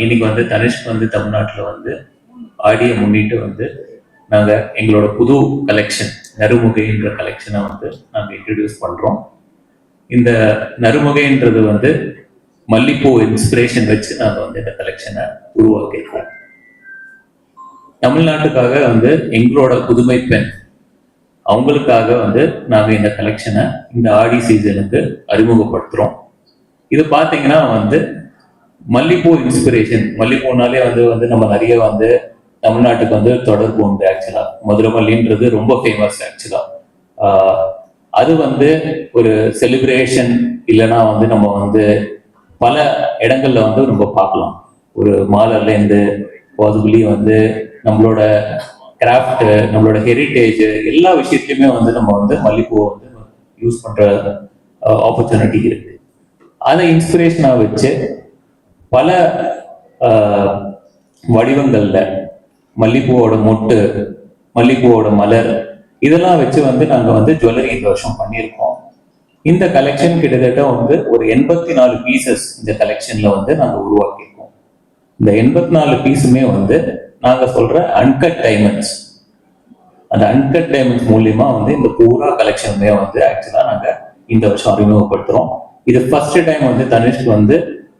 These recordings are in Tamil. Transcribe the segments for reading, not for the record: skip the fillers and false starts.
இன்னைக்கு வந்து தனிஷ்க் வந்து தமிழ்நாட்டில் வந்து ஆடியை முன்னிட்டு வந்து நாங்கள் எங்களோட புது கலெக்ஷன் நறுமுகைன்ற கலெக்ஷனை வந்து நாங்கள் இன்ட்ரடியூஸ் பண்ணுறோம். இந்த நறுமுகைன்றது வந்து மல்லிப்பூ இன்ஸ்பிரேஷன் வச்சு நாங்கள் வந்து இந்த கலெக்ஷனை உருவாக்கியிருக்கோம். தமிழ்நாட்டுக்காக வந்து எங்களோட புதுமை பெண் அவங்களுக்காக வந்து நாங்கள் இந்த கலெக்ஷனை இந்த ஆடி சீசனுக்கு அறிமுகப்படுத்துகிறோம். இது பார்த்தீங்கன்னா வந்து மல்லிப்பூ இன்ஸ்பிரேஷன். மல்லிப்பூனாலே வந்து நம்ம நிறைய வந்து தமிழ்நாட்டுக்கு வந்து தொடர்பு உண்டு. ஆக்சுவலா மதுரை மல்லின்றது ரொம்ப ஃபேமஸ். ஆக்சுவலா அது வந்து ஒரு செலிப்ரேஷன் இல்லைன்னா வந்து நம்ம வந்து பல இடங்கள்ல வந்து நம்ம பார்க்கலாம். ஒரு மாலர்ல இருந்து பாசிபிளி வந்து நம்மளோட கிராஃப்ட், நம்மளோட ஹெரிட்டேஜ் எல்லா விஷயத்தையுமே வந்து நம்ம வந்து மல்லிப்பூவை வந்து யூஸ் பண்ற ஆப்பர்ச்சுனிட்டி இருக்கு. அதை இன்ஸ்பிரேஷனாக வச்சு பல வடிவங்கள்ல மல்லிப்பூவோட மொட்டு, மல்லிப்பூவோட மலர் இதெல்லாம் வச்சு வந்து நாங்கள் வந்து ஜுவல்லரி இந்த வருஷம் பண்ணியிருக்கோம். இந்த கலெக்ஷன் கிட்டத்தட்ட வந்து ஒரு 84 பீசஸ் இந்த கலெக்ஷன்ல வந்து நாங்கள் உருவாக்கியிருக்கோம். இந்த 84 பீஸுமே வந்து நாங்கள் சொல்ற அன்கட் டைமண்ட்ஸ். அந்த அன்கட் டைமண்ட்ஸ் மூலியமா வந்து இந்த பூரா கலெக்ஷனுமே வந்து ஆக்சுவலா நாங்கள் இந்த வருஷம் அறிமுகப்படுத்துறோம். இது ஃபர்ஸ்ட் டைம் வந்து தனிஷ்க் வந்து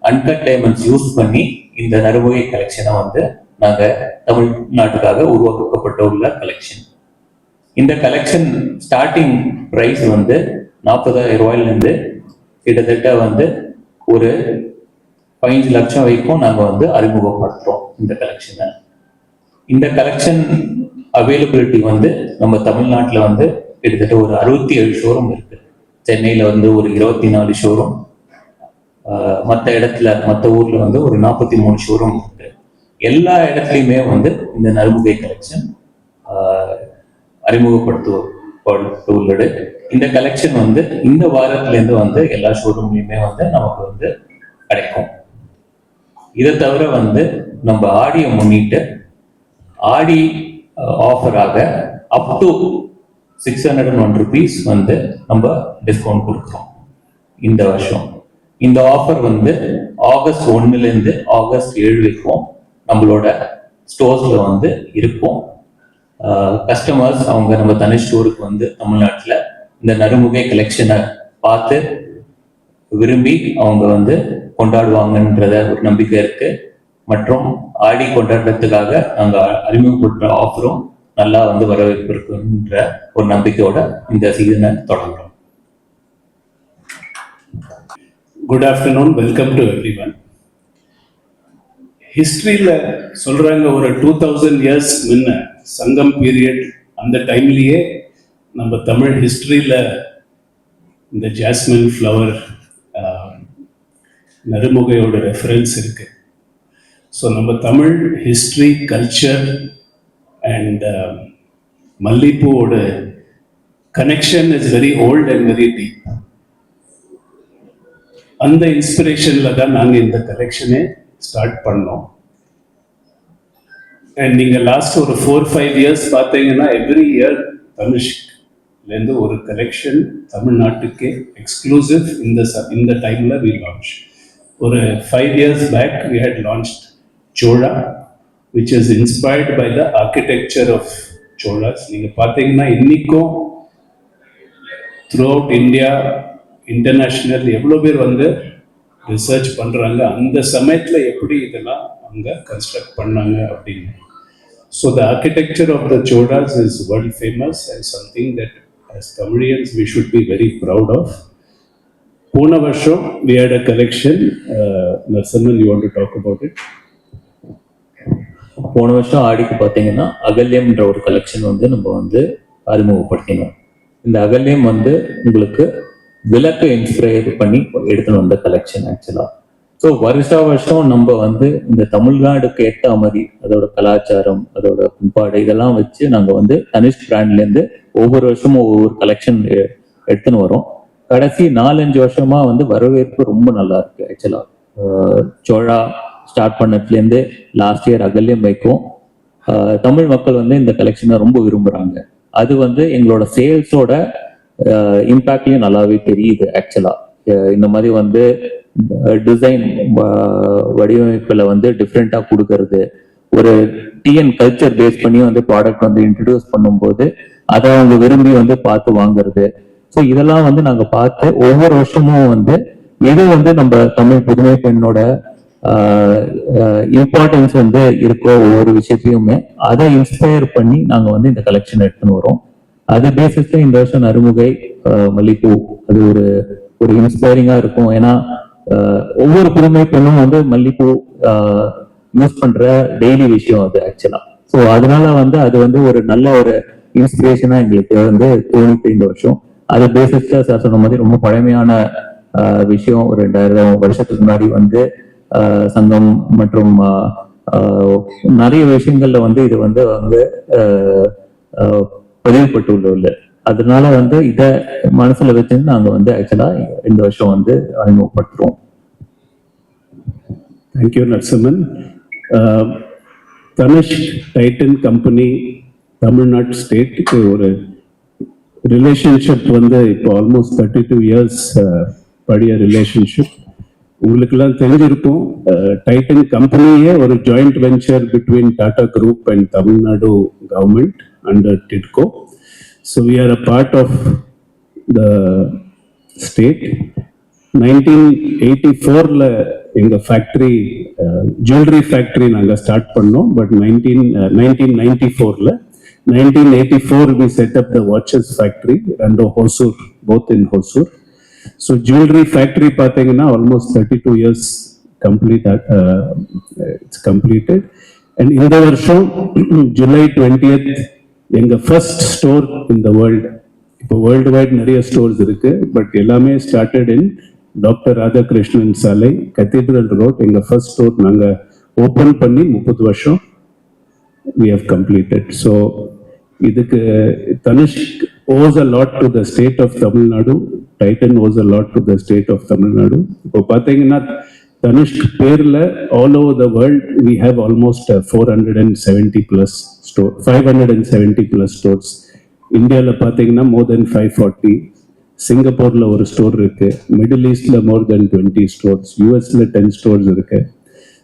அன்கட் டைமண்ட்ஸ் யூஸ் பண்ணி இந்த நறுமுகை கலெக்ஷனை வந்து நாங்கள் தமிழ்நாட்டுக்காக உருவாக்கப்பட்ட உள்ள கலெக்ஷன். இந்த கலெக்ஷன் ஸ்டார்டிங் ப்ரைஸ் வந்து 40,000 ரூபாயிலிருந்து கிட்டத்தட்ட வந்து ஒரு 15 லட்சம் வரைக்கும் நாங்கள் வந்து அறிமுகப்படுத்துறோம் இந்த கலெக்ஷனை. இந்த கலெக்ஷன் அவைலபிலிட்டி வந்து நம்ம தமிழ்நாட்டில் வந்து கிட்டத்தட்ட ஒரு 67 ஷோரூம் இருக்கு. சென்னையில் வந்து ஒரு 24 ஷோரூம், மற்ற இடத்துல மற்ற ஊர்ல வந்து ஒரு 43 ஷோரூம் இருக்கு. எல்லா இடத்துலையுமே வந்து இந்த நறுமுகை கலெக்ஷன் அறிமுகப்படுத்துள்ளது. இந்த கலெக்ஷன் வந்து இந்த வாரத்துல இருந்து வந்து எல்லா ஷோரூம்லயுமே வந்து நமக்கு வந்து கிடைக்கும். இதை தவிர வந்து நம்ம ஆடியை முன்னிட்டு ஆடி ஆஃபராக அப் டு 601 rupees வந்து நம்ம டிஸ்கவுண்ட் கொடுக்குறோம் இந்த வருஷம். இந்த ஆஃபர் வந்து ஆகஸ்ட் 1 ஆகஸ்ட் 7 வரைக்கும் நம்மளோட ஸ்டோர்ஸ்ல வந்து இருக்கும். கஸ்டமர்ஸ் அவங்க நம்ம தனி ஸ்டோருக்கு வந்து தமிழ்நாட்டில் இந்த நறுமுகை கலெக்ஷனை பார்த்து விரும்பி அவங்க வந்து கொண்டாடுவாங்கன்றத ஒரு நம்பிக்கை இருக்கு. மற்றும் ஆடி கொண்டாடுறதுக்காக நாங்கள் அறிமுகப்படுத்துற ஆஃபரும் நல்லா வந்து வரவேற்பு இருக்குன்ற ஒரு நம்பிக்கையோட இந்த சீசனை தொடங்குறோம். Good afternoon, welcome to everyone. ஹிஸ்டரியில் சொல்கிறாங்க ஒரு 2000 years முன்ன சங்கம் பீரியட், அந்த டைம்லேயே நம்ம தமிழ் ஹிஸ்டரியில் இந்த ஜாஸ்மின் ஃப்ளவர் நறுமுகையோட ரெஃபரன்ஸ் இருக்கு. ஸோ நம்ம தமிழ் ஹிஸ்ட்ரி, கல்ச்சர் அண்ட் மல்லிப்பூவோட connection is very old and very deep. அந்த இன்ஸ்பிரேஷனில் தான் நாங்கள் இந்த கலெக்ஷனே ஸ்டார்ட் பண்ணோம். அண்ட் நீங்கள் லாஸ்ட் ஒரு 4-5 years பார்த்தீங்கன்னா எவ்ரி இயர் தனிஷ்க்லேருந்து ஒரு கலெக்ஷன் தமிழ்நாட்டுக்கே எக்ஸ்க்ளூசிவ் இந்த டைமில் வி லான்ச். ஒரு 5 years back we had launched Chola, which is inspired by the architecture of Cholas. நீங்கள் பார்த்தீங்கன்னா இன்னைக்கும் த்ரூ அவுட் இந்தியா, இன்டர்நேஷ்னல் எவ்வளோ பேர் வந்து ரிசர்ச் பண்ணுறாங்க அந்த சமயத்தில் எப்படி இதெல்லாம் அங்கே கன்ஸ்ட்ரக்ட் பண்ணாங்க அப்படின்னு. So the architecture of the Cholas is world famous and something that as Tamilians we should be very proud of. போன வருஷம் we had a collection. Narasimhan, you want to talk about it? போன வருஷம் ஆடிக்கு பார்த்தீங்கன்னா அகல்யம்ன்ற ஒரு கலெக்ஷன் வந்து நம்ம வந்து அறிமுகப்படுத்தினோம். இந்த அகல்யம் வந்து உங்களுக்கு விளக்கை இன்ஸ்பயர் பண்ணி எடுத்துன்னு வந்த கலெக்ஷன் ஆக்சுவலா. ஸோ வருஷம் நம்ம வந்து இந்த தமிழ்நாடுக்கு ஏற்ற மாதிரி அதோட கலாச்சாரம், அதோட பண்பாடு இதெல்லாம் வச்சு நாங்கள் வந்து தனிஷ்க் பிராண்ட்லேருந்து ஒவ்வொரு வருஷமும் ஒவ்வொரு கலெக்ஷன் எடுத்துன்னு வரோம். கடைசி 4-5 வருஷமா வந்து வரவேற்பு ரொம்ப நல்லா இருக்கு ஆக்சுவலா. சோழா ஸ்டார்ட் பண்ணதுலேருந்து லாஸ்ட் இயர் அகல்யம் வைக்கும் தமிழ் மக்கள் வந்து இந்த கலெக்ஷனை ரொம்ப விரும்புறாங்க. அது வந்து எங்களோட சேல்ஸோட இம்பாக்ட்லயும் நல்லாவே தெரியுது ஆக்சுவலா. இந்த மாதிரி வந்து டிசைன் வடிவமைப்புல வந்து டிஃப்ரெண்டா கொடுக்கறது, ஒரு டிஎன் கல்ச்சர் பேஸ் பண்ணி வந்து ப்ராடக்ட் வந்து இன்ட்ரடியூஸ் பண்ணும்போது அதை அவங்க விரும்பி வந்து பார்த்து வாங்குறது. ஸோ இதெல்லாம் வந்து நாங்க பார்த்து ஒவ்வொரு வருஷமும் வந்து எது வந்து நம்ம தமிழ் புதுமை பெண்ணோட இம்பார்ட்டன்ஸ் வந்து இருக்கோ ஒவ்வொரு விஷயத்தையுமே அதை இன்ஸ்பயர் பண்ணி நாங்க வந்து இந்த கலெக்ஷன் எடுத்துன்னு வரோம். அது பேசிஸ்ல இந்த வருஷம் நறுமுகை மல்லிப்பூ அது ஒரு ஒரு இன்ஸ்பைரிங்கா இருக்கும். ஏன்னா ஒவ்வொரு புதுமை பெண்ணும் வந்து மல்லிப்பூ யூஸ் பண்ற டெய்லி விஷயம் அது ஆக்சுவலா. ஸோ அதனால வந்து அது வந்து ஒரு நல்ல ஒரு இன்ஸ்பிரேஷனா எங்களுக்கு வந்து தோணிட்டு இந்த வருஷம். அது பேசிஸ்ல சார் சொன்ன மாதிரி ரொம்ப பழமையான விஷயம். ஒரு 2000 வருஷத்துக்கு முன்னாடி வந்து சங்கம் மற்றும் நிறைய விஷயங்கள்ல வந்து இது வந்து பதிவுபட்டுள்ள. அதனால வந்து இத மனசுல வச்சு நாங்க வந்து ஆக்சுவலா இந்த வருஷம் வந்து அறிமுகப்படுத்துறோம். Thank you Narasimhan. Tanishq Titan company Tamil Nadu ஸ்டேட்டுக்கு ஒரு ரிலேஷன்ஷிப் வந்து இப்போ ஆல்மோஸ்ட் 32 இயர்ஸ் பழைய ரிலேஷன்ஷிப். உங்களுக்கெல்லாம் தெரிஞ்சிருக்கும், டைட்டன் கம்பெனியே ஒரு joint venture between Tata group and Tamil Nadu government under TIDCO. So we are a part of the state. 1984ல எங்க ஃபேக்டரி ஜுவல்லரி ஃபேக்டரி நாங்கள் ஸ்டார்ட் பண்ணோம். பட் 1994ல 1984 we set up the watches factory and Hosur, both in Hosur. So jewelry factory பார்த்தீங்கன்னா almost 32 years complete, it's completed. And இந்த வருஷம் July 20th எங்க first store in the world. இப்போ வேர்ல்டு வைட் நிறைய ஸ்டோர்ஸ் இருக்கு, பட் எல்லாமே ஸ்டார்டட் இன் டாக்டர் ராதாகிருஷ்ணன் சாலை, கத்தீட்ரல் ரோட். எங்க ஃபர்ஸ்ட் ஸ்டோர் நாங்க ஓபன் பண்ணி 30 வருஷம் we have completed. So இதுக்கு Tanishq owes a lot to the state of Tamil Nadu. Titan owes a lot to the state of Tamil Nadu. இப்போ பாத்தீங்கன்னா Tanishq பேர்ல all over the world we have almost 470 plus store, 570 plus stores. இந்தியாவில் பார்த்தீங்கன்னா more than 540. சிங்கப்பூர்ல ஒரு ஸ்டோர் இருக்கு, மிடில் ஈஸ்ட்ல more than 20 stores, யூஎஸ்ல 10 stores இருக்கு.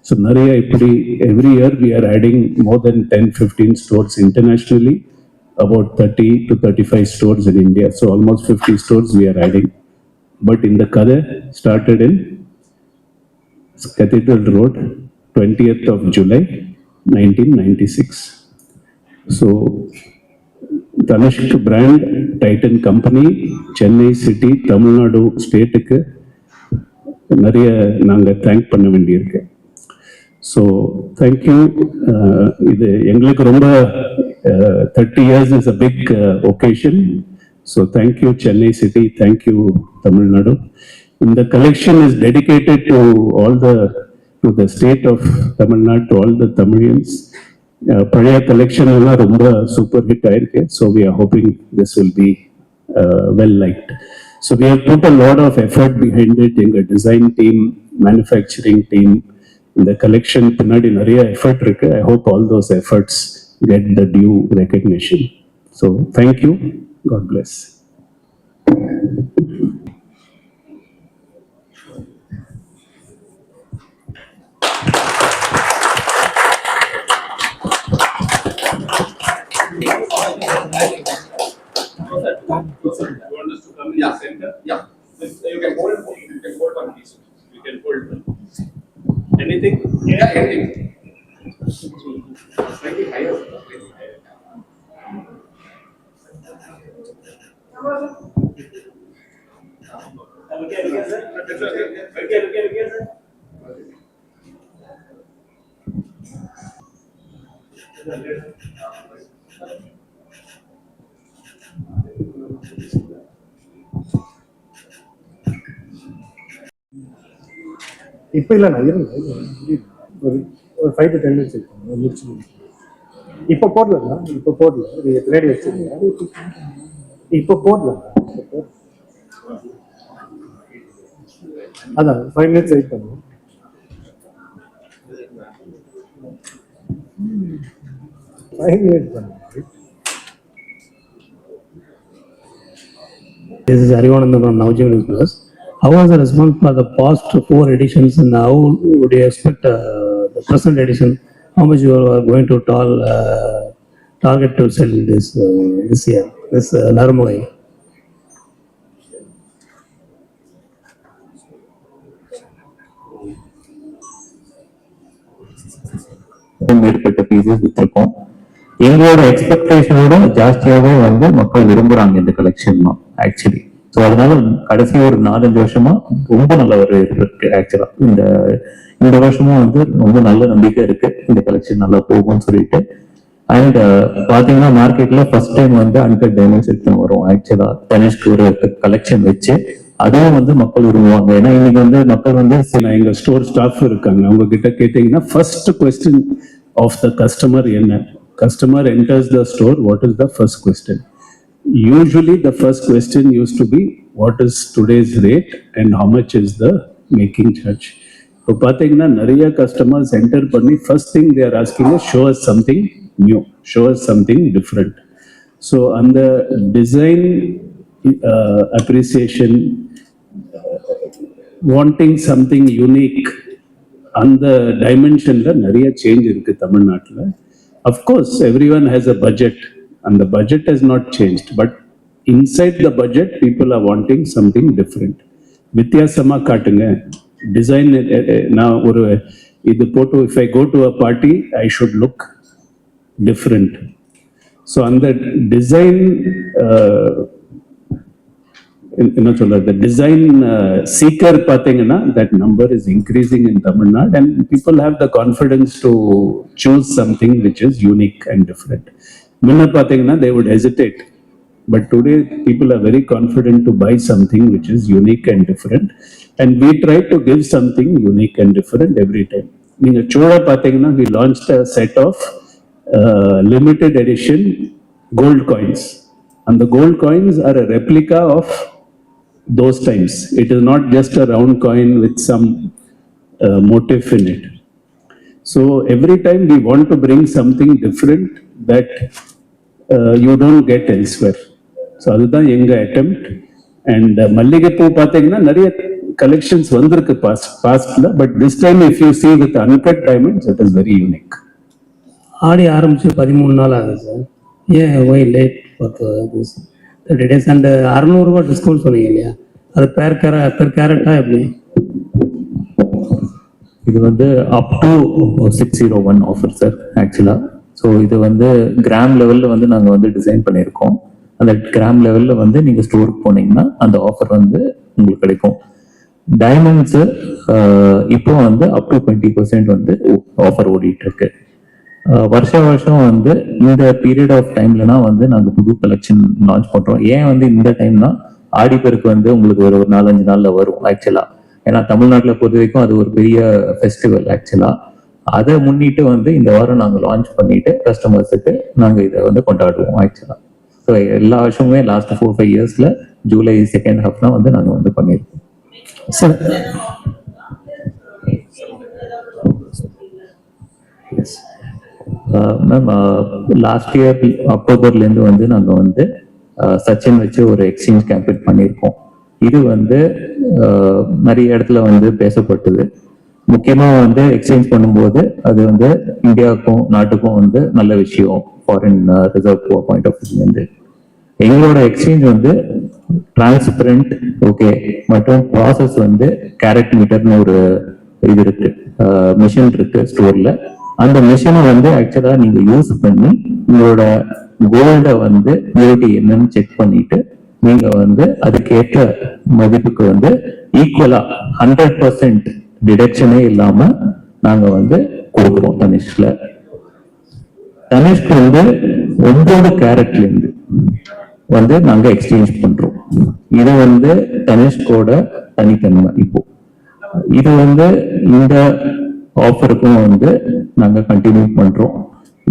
ஸோ நிறைய இப்படி every year we are adding more than 10-15 stores internationally, about 30 to 35 stores in India. So almost 50 stores we are adding. But in the கதை started in Cathedral Road, 20th of July 1996. So Tanishq brand Titan company Chennai city Tamil Nadu ஸ்டேட்டுக்கு நிறைய நாங்கள் தேங்க் பண்ண வேண்டியிருக்கு. So thank you. இது எங்களுக்கு ரொம்ப 30 years is a big occasion. So thank you Chennai city, thank you Tamil Nadu. And the collection is dedicated to the state of Tamil Nadu, to all the Tamilians. பழைய கலெக்ஷன் எல்லாம் ரொம்ப சூப்பர் ஹிட் ஆயிருக்கு. So we are hoping this will be well liked. So we have put a lot of effort behind it. எங்க டிசைன் டீம், மேனுஃபேக்சரிங் டீம், இந்த கலெக்ஷன் பின்னாடி நிறைய எஃபர்ட் இருக்கு. I hope all those efforts get the due recognition. So thank you. God bless. You want us to come in the center? Yeah. You can hold. You can hold one piece. You can hold them. Anything? Yeah, anything. Slightly higher. Slightly higher. Okay, sir. இப்போ இல்லைண்ணா ஒரு 5 to 10 minutes இருக்கும். இப்போ போடலண்ணா, இப்போ போடல. நீங்கள் பின்னாடி வச்சுருங்க. இப்போ போடலண்ணா, அதான் 5 minutes வெயிட் பண்ணுவோம். This is Arivanandan from Navjeevan Business. How was the response for the past 4 editions, and how would you expect the present edition? How much you are going to target to sell this year, this Narmagai? மேற்பட்ட பீசஸ் வித்திருக்கோம். எங்களோட எக்ஸ்பெக்டேஷனோட ஜாஸ்தியாவே வந்து மக்கள் விரும்புறாங்க இந்த கலெக்ஷன் தான் ஆக்சுவலி. ஸோ அதனால கடைசி ஒரு 4-5 வருஷமா ரொம்ப நல்ல ஒரு இருக்கு ஆக்சுவலா. இந்த வருஷமும் வந்து ரொம்ப நல்ல நம்பிக்கை இருக்கு இந்த கலெக்ஷன் நல்லா போகும்னு சொல்லிட்டு. அண்ட் பாத்தீங்கன்னா மார்க்கெட்ல ஃபர்ஸ்ட் டைம் வந்து அன்கட் டைமண்ட்ஸ் எடுத்து வரும் ஆக்சுவலா. தனிஷ்க்கு ஒரு கலெக்ஷன் வச்சு அதுவும் வந்து மக்கள் விரும்புவாங்க. ஏன்னா இன்னைக்கு வந்து மக்கள் வந்து எங்க ஸ்டோர் ஸ்டாஃப் இருக்காங்க, அவங்க கிட்ட கேட்டீங்கன்னா first question of the customer என்ன? Customer enters the store, what is the first question? Usually the first question used to be what is today's rate and how much is the making charge. இப்போ பார்த்தீங்கன்னா நிறைய கஸ்டமர்ஸ் என்டர் பண்ணி first thing they are asking is show us something new, show us something different. So அந்த design appreciation, wanting something unique, அந்த டைமென்ஷன்ல நிறைய சேஞ்ச் இருக்கு தமிழ்நாட்டில். Of course every one has a budget and the budget has not changed, but inside the budget people are wanting something different. வித்தியாசமா காட்டுங்க டிசைன். நான் ஒரு இது போட்டு if I go to a party I should look different. So அந்த டிசைன் என்ன சொல்றது, டிசைன் சீக்கர் பார்த்தீங்கன்னா that number is increasing in Tamil Nadu and people have the confidence to choose something which is unique and different. முன்ன பார்த்தீங்கன்னா they would hesitate, but today people are very confident to buy something which is unique and different, and we try to give something unique and different every time. நீங்க சோழா பார்த்தீங்கன்னா we launched a set of limited edition gold coins, and the gold coins are a replica of those times. It is not just a round coin with some motif in it. So every time we want to bring something different that you don't get elsewhere. So அதுதான் எங்க attempt. And மல்லிகைப்பூ பார்த்தீங்கன்னா நிறைய கலெக்ஷன்ஸ் வந்திருக்கு பாஸ்ட்ல, but this time if you see with uncut diamonds it is very unique. ஆடி ஆரம்பிச்சு 13 நாள் ஆகுது சார். ஏன் why late for this 30 days? And 600 ரூபா டிஸ்கவுண்ட் சொன்னீங்க இல்லையா, அது பேர் கேரட்டா எப்படி? இது வந்து அப் டு 601 ஆஃபர் சார் ஆக்சுவலா. ஸோ இது வந்து கிராம் லெவல்ல வந்து நாங்கள் வந்து டிசைன் பண்ணியிருக்கோம். அந்த கிராம் லெவல்ல வந்து நீங்க ஸ்டோருக்கு போனீங்கன்னா அந்த ஆஃபர் வந்து உங்களுக்கு கிடைக்கும். டைமண்ட்ஸ் இப்போ வந்து அப் டு 20% வந்து ஆஃபர் ஓடிட்டு இருக்கு. வருஷம் வந்து இந்த பீரியட் ஆஃப் டைம்லனா வந்து நாங்கள் புது கலெக்ஷன் லான்ச் பண்றோம். ஏன் வந்து இந்த டைம்னா ஆடிப்பெருக்கு வந்து உங்களுக்கு ஒரு 4-5 நாள்ல வரும் ஆக்சுவலா. ஏன்னா தமிழ்நாட்டில் பொறுத்த வரைக்கும் அது ஒரு பெரிய ஃபெஸ்டிவல் ஆக்சுவலா. அதை முன்னிட்டு வந்து இந்த வாரம் நாங்கள் லான்ச் பண்ணிட்டு கஸ்டமர்ஸுக்கு நாங்கள் இதை வந்து கொண்டாடுவோம் ஆக்சுவலா. ஸோ எல்லா வருஷமுமே லாஸ்ட் 4-5 இயர்ஸ்ல ஜூலை செகண்ட் ஹாஃப்லாம் வந்து நாங்கள் வந்து பண்ணியிருக்கோம் சார். மேம் லாஸ்ட் இயர் அக்டோபர்லேருந்து வந்து நாங்கள் வந்து சச்சின் வச்சு ஒரு எக்ஸ்சேஞ்ச் கேம்பெயின் பண்ணியிருக்கோம். இது வந்து நிறைய இடத்துல வந்து பேசப்பட்டது. முக்கியமாக வந்து எக்ஸ்சேஞ்ச் பண்ணும்போது அது வந்து இந்தியாவுக்கும் நாட்டுக்கும் வந்து நல்ல விஷயம் ஃபாரின் ரிசர்வ் பாயிண்ட் ஆஃப் வியூலேருந்து. எங்களோட எக்ஸ்சேஞ்ச் வந்து டிரான்ஸ்பரண்ட் ஓகே, மற்றும் ப்ராசஸ் வந்து கேரட் மீட்டர்னு ஒரு இது இருக்கு, மிஷின் இருக்கு ஸ்டோர்ல. அந்த மிஷினை வந்து ஆக்சுவலா நீங்க யூஸ் பண்ணி உங்களோட கோல்டை வந்து பியூரிட்டி என்னன்னு செக் பண்ணிட்டு நீங்க வந்து அதுக்கேற்ற மதிப்புக்கு வந்து ஈக்குவலா 100% டிடக்ஷனே இல்லாம நாங்க வந்து கொடுக்குறோம். தனிஷ்க்கு வந்து 9 கேரட்ல இருந்து வந்து நாங்க எக்ஸ்சேஞ்ச் பண்றோம். இது வந்து தனிஷ்கோட தனித்தன்மை. இப்போ இது வந்து இந்த ஆஃபருக்கும் வந்து நாங்க கண்டினியூ பண்றோம்.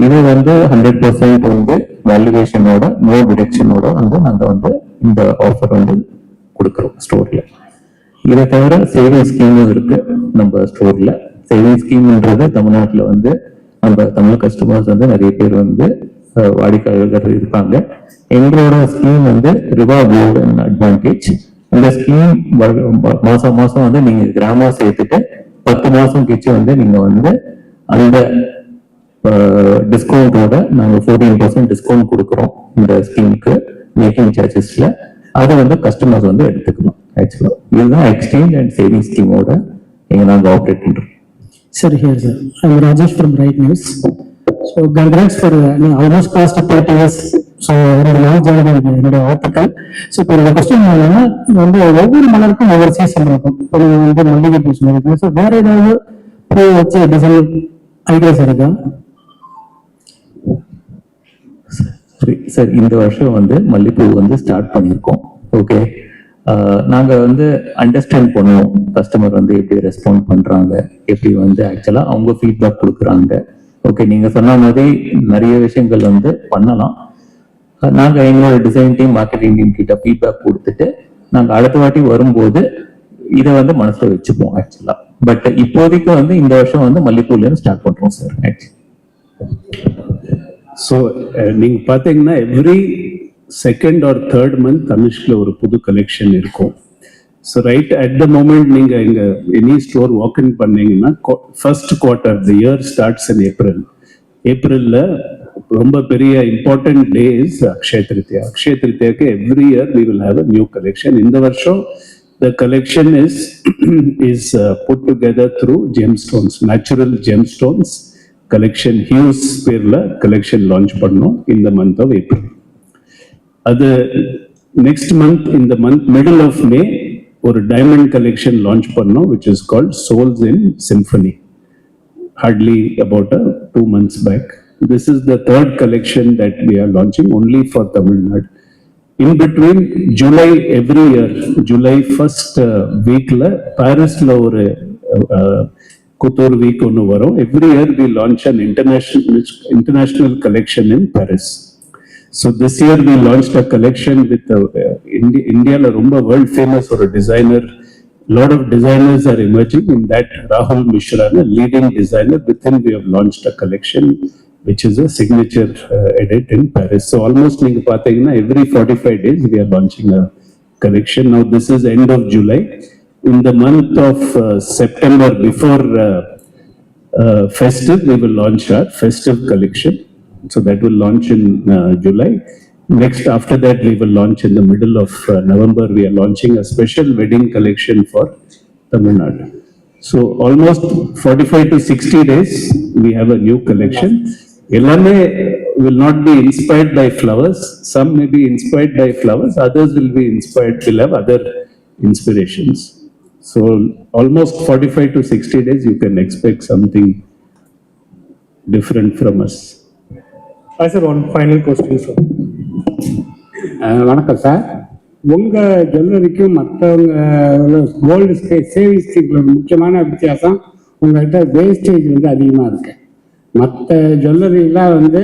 இது வந்து 100% வந்து வேல்யூவேஷனோட நோ டிடக்ஷனோட வந்து நாங்க வந்து இந்த ஆஃபர் வந்து கொடுக்குறோம் ஸ்டோர்ல. இதை தவிர சேவிங் ஸ்கீமும் இருக்கு நம்ம ஸ்டோர்ல. சேவிங் ஸ்கீம்ன்றது தமிழ்நாட்டில் வந்து நம்ம தமிழ் கஸ்டமர்ஸ் வந்து நிறைய பேர் வந்து வாடிக்கையாளர்கள் இருக்காங்க. எங்களோட ஸ்கீம் வந்து ரிவா கோல்ட் அண்ட் அட்வான்டேஜ். இந்த ஸ்கீம் மாசம் மாசம் வந்து நீங்க கிராமம் சேர்த்துட்டு 10 மாசம் கழிச்சு வந்து நீங்க வந்து அந்த டிஸ்கவுண்டோட நாங்க 14% டிஸ்கவுண்ட் கொடுக்குறோம் இந்த ஸ்கீமுக்கு மேக்கிங் சார்ஜஸ்ல. அதை வந்து கஸ்டமர்ஸ் வந்து எடுத்துக்கலாம். ஆக்சுவலா இதுதான் எக்ஸ்சேஞ்ச் அண்ட் சேவிங் ஸ்கீமோட நாங்க ஆப்ரேட் பண்றோம். Sir, here, sir. I'm Rajesh from Bright News. So, congrats for almost past 30 years. So, என்னோட வாழ்த்துக்கள். ஸோ இப்போ என்னோட கொஸ்டின் என்னன்னா, வந்து ஒவ்வொரு மலருக்கும் ஒவ்வொரு சீசன் இருக்கும். இப்போ நீங்க வந்து மல்லிகை பூ சொல்லிருக்கீங்க. ஸோ வேற ஏதாவது பூ வச்சு டிசைன் ஐடியாஸ் இருக்கா? சரி சார், இந்த வருஷம் வந்து மல்லிப்பூ வந்து ஸ்டார்ட் பண்ணியிருக்கோம். ஓகே, நாங்க வந்து அண்டர்ஸ்டாண்ட் பண்ணுவோம் கஸ்டமர் வந்து எப்படி ரெஸ்பாண்ட் பண்றாங்க, எப்படி வந்து ஆக்சுவலா அவங்க ஃபீட்பேக் கொடுக்குறாங்க. ஓகே, நீங்க சொன்ன மாதிரி நிறைய விஷயங்கள் வந்து பண்ணலாம். நாங்க எங்களோட டிசைன் டீம், மார்க்கெட்டிங் டீம் கிட்ட ஃபீட்பேக் கொடுத்துட்டு நாங்க அடுத்த வாட்டி வரும்போது இதை வந்து மனசுல வச்சுப்போம் ஆக்சுவலா. பட் இப்போதைக்கு வந்து இந்த வருஷம் வந்து மல்லிப்பூல இருந்து ஸ்டார்ட் பண்றோம் சார். ஸோ நீங்க பாத்தீங்கன்னா every second or third month தனுஷ்ல ஒரு புது கலெக்ஷன் இருக்கும். So right at the moment நீங்க இங்க எனி ஸ்டோர் வாக் இன் பண்ணீங்கன்னா first quarter the year starts in April. ஏப்ரல்ல ரொம்ப பெரிய இம்பார்ட்டன்ட் டேஸ் அக்ஷய திருத்தியா. அக்ஷய திருத்தியாக்கு every year we will have a new collection. இந்த வருஷம் the collection is put together through gemstones, natural gemstones collection. Hues பேர்ல collection launch பண்ணோம் in the month of April. அது next month in the month middle of May ஒரு diamond collection launch பண்ணோம் which is called Souls in Symphony. Hardly about 2 months back. This is the third collection that we are launching only for Tamil Nadu. In between July every year, July first week la Paris la ஒரு Couture week ஒன்று வரும். Every year we launch an international collection in Paris. So this year we launched a collection with India la ரொம்ப world famous ஒரு designer. Lot of designers are emerging in that. Rahul Mishra, a leading designer, with him we have launched a collection which is a signature edit in Paris. So almost நீங்க பாத்தீங்கன்னா every 45 days we are launching a collection. Now this is end of July. In the month of September, before festive, we will launch our festive collection. So that will launch in July. Next, after that, we will launch in the middle of November. We are launching a special wedding collection for Tamil Nadu. So almost 45 to 60 days, we have a new collection. Elame will not be inspired by flowers. Some may be inspired by flowers. Others will be inspired, will have other inspirations. So almost 45 to 60 days, you can expect something different from us. I said one final question, sir. வணக்கம் சார். உங்கள் ஜுவல்லரிக்கும் மற்றவங்க கோல்டு சேவிங் ஸ்கீமில் முக்கியமான வித்தியாசம், உங்கள்கிட்ட வேஸ்டேஜ் வந்து அதிகமாக இருக்கு. மற்ற ஜுவல்லரிலாம் வந்து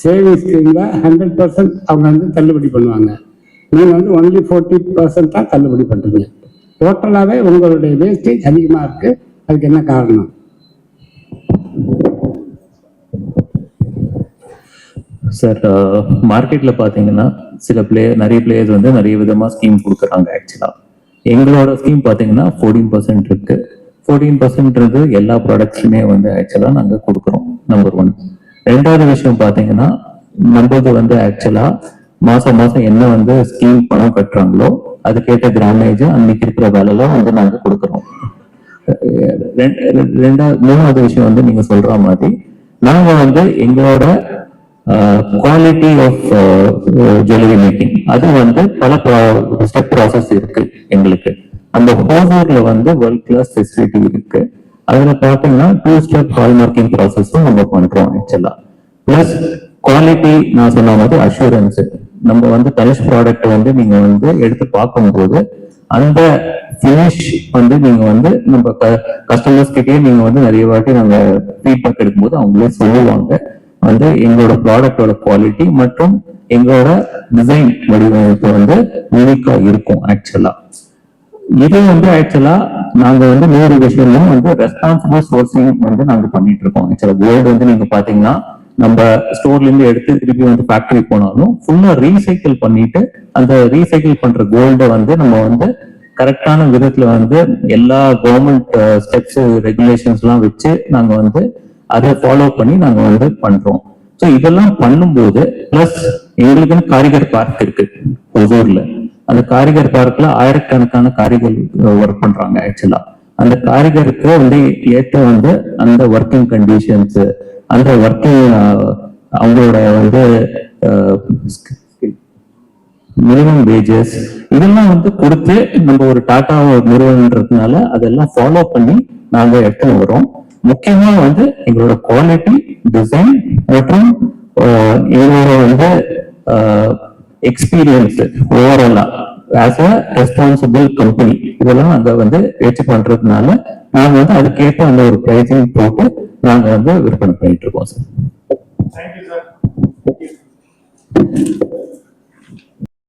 சேவிங் ஸ்கீமில் 100% அவங்க வந்து தள்ளுபடி பண்ணுவாங்க. நீங்கள் வந்து ஒன்லி 40% தான் தள்ளுபடி பண்ணுறீங்க. டோட்டலாகவே உங்களுடைய வேஸ்டேஜ் அதிகமாக இருக்குது. அதுக்கு என்ன காரணம்? சார், மார்க்கெட்ல பாத்தீங்கன்னா நிறைய பிளேயர்ஸ் வந்து நிறைய விதமா ஸ்கீம் கொடுக்குறாங்க. ஆக்சுவலா எங்களோட ஸ்கீம் பாத்தீங்கன்னா 14% இருக்கு. 14% எல்லா ப்ராடக்ட்ஸுமே வந்து ஆக்சுவலா நாங்க கொடுக்குறோம். நம்பர் 1. ரெண்டாவது விஷயம் பாத்தீங்கன்னா, நம்மளது வந்து ஆக்சுவலா மாசம் மாசம் என்ன வந்து ஸ்கீம் பணம் கட்டுறாங்களோ அதுக்கேற்ற கிராமேஜ் அன்னைக்கு இருக்கிற வேலைலாம் வந்து நாங்க கொடுக்குறோம். மூணாவது விஷயம் வந்து நீங்க சொல்ற மாதிரி நாங்க வந்து எங்களோட குவாலிட்டி ஆஃப் ஜுவல்லரி மேக்கிங் அது வந்து பல ஸ்டெப் ப்ராசஸ் இருக்கு எங்களுக்கு. அந்த ஹோசூர்ல வந்து வேர்ல்ட் கிளாஸ் ஃபெசிலிட்டி இருக்கு. அதுல பாத்தீங்கன்னா 2 ஸ்டெப் ஹால் மார்க்கிங் ப்ராசஸும் நம்ம பண்றோம் ஆக்சுவலா. பிளஸ் குவாலிட்டி, நான் சொன்ன மாதிரி அஷூரன்ஸ், நம்ம வந்து தனுஷ் ப்ராடக்ட் வந்து நீங்க வந்து எடுத்து பார்க்கும்போது அந்த ஃபினிஷ் வந்து நீங்க வந்து நம்ம கஸ்டமர்ஸ் கிட்டே நீங்க வந்து நிறைய வாட்டி நாங்க ஃபீட்பேக் எடுக்கும்போது அவங்களே சொல்லுவாங்க வந்து எங்களோட ப்ராடக்டோட குவாலிட்டி மற்றும் எங்களோட டிசைன் வடிவமைப்பு வந்து யூனிக்கா இருக்கும் ஆக்சுவலா. இது வந்து ஆக்சுவலா நாங்க வந்து 100 விஷயமும் வந்து ரெஸ்பான்சிபிள் சோர்சிங் வந்து நாங்க பண்ணிட்டு இருக்கோம். ஆக்சுவலா கோல்டு வந்து நீங்க பாத்தீங்கன்னா நம்ம ஸ்டோர்ல இருந்து எடுத்து திருப்பி வந்து ஃபேக்டரி போனாலும் ஃபுல்லா ரீசைக்கிள் பண்ணிட்டு அந்த ரீசைக்கிள் பண்ற கோல்டை வந்து நம்ம வந்து கரெக்டான விதத்துல வந்து எல்லா கவர்மெண்ட் ஸ்டெப்ஸ் ரெகுலேஷன்ஸ் எல்லாம் வச்சு நாங்க வந்து அதை ஃபாலோ பண்ணி நாங்க வந்து பண்றோம். ஸோ இதெல்லாம் பண்ணும்போது பிளஸ் எங்களுக்குன்னு காரிகர் பார்க் இருக்கு ஒசூர்ல. அந்த காரிகர் பார்க்ல ஆயிரக்கணக்கான காரிகர் ஒர்க் பண்றாங்க. ஆக்சுவலா அந்த காரிகருக்கு வந்து ஏற்ற வந்து அந்த ஒர்க்கிங் கண்டிஷன்ஸ், அந்த ஒர்க்கிங் அவங்களோட வந்து மினிமம் வேஜஸ் இதெல்லாம் வந்து கொடுத்து நம்ம ஒரு டாடா நிறுவனன்றதுனால அதெல்லாம் ஃபாலோ பண்ணி நாங்க எடுத்துன்னு வரோம். முக்கியமா வந்து எங்களோட குவாலிட்டி, டிசைன் மற்றும் எங்களோட வந்து எக்ஸ்பீரியன்ஸ் ஓவராலா ஆஸ் அ ரெஸ்பான்சிபிள் கம்பெனி இதெல்லாம் நாங்க வந்து வச்சு பண்றதுனால நாங்க வந்து அதுக்கேற்ற அந்த ஒரு பிரைசிங் போட்டு நாங்க வந்து விற்பனை பண்ணிட்டு இருக்கோம் சார். Thank you sir.